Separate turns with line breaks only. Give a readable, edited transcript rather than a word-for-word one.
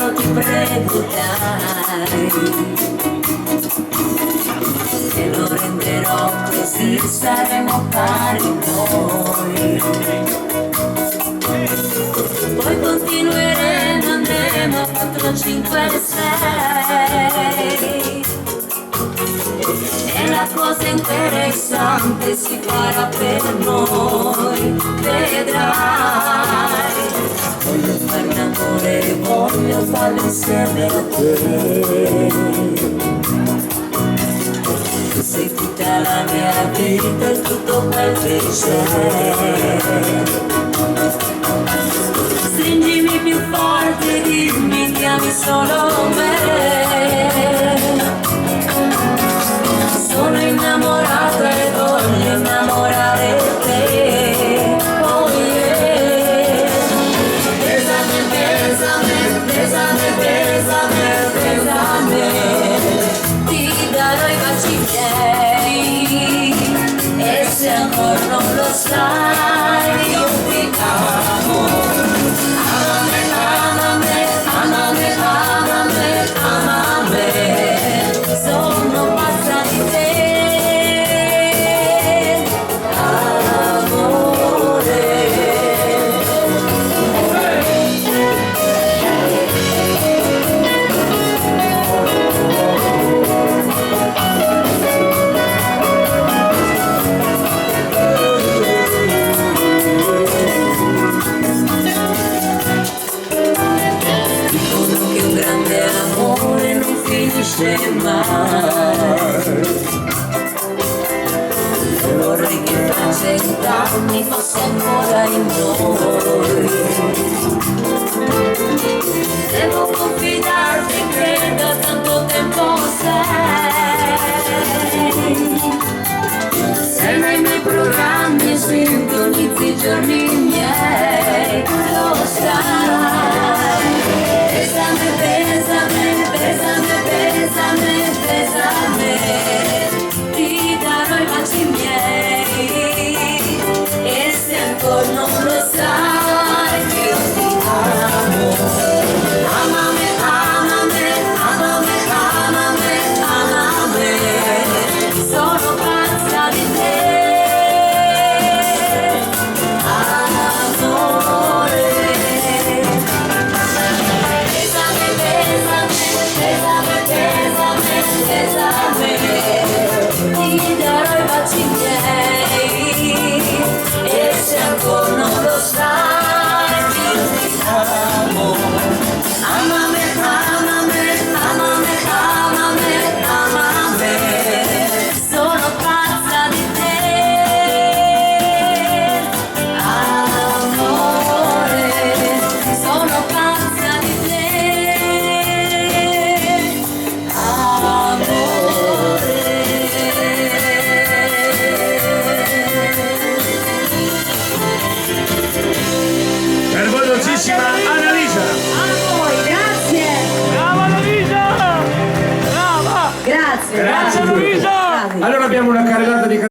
prego, ti prego, dai, te lo renderò, così saremo pari noi. Poi continueremo, andremo a 4, 5, 6 e la cosa interessante si farà per noi, vedrai. Voglio fare l'amore, voglio farlo insieme a te. Tu sei tutta la mia vita e tutto quel che c'è. Stringimi più forte, dimmi che ami solo me. Sono innamorata e voglio innamorare te. Oh yeah. Besame, besame, besame, besame, besame. Ti darò i baci miei e se ancora non lo sai io ti amo. Amame, amame, amame, amame, amame. Sono pazza di te. Mai. Vorrei che fra 100 anni fosse ancora in noi. Devo confidarti, credo, tanto tempo sei nei miei programmi, sintonizzi i giorni miei, lo sai. Besame, besame, besame, besame, besame, ti darò i baci miei e se ancora non lo sai io ti amo. Amame, amame, amame, amame, amame, sono pazza di te. Amore, besame, besame, besame, besame, besame, ti darò i baci miei e se ancora non lo sai io ti amo. Amame, amame, amame, amame, amame, sono pazza di te. Amore, sono pazza di te.
Vergognosissima Annalisa!
A voi, grazie!
Brava Annalisa! Brava!
Grazie,
Grazie Luisa! Allora abbiamo una carrellata di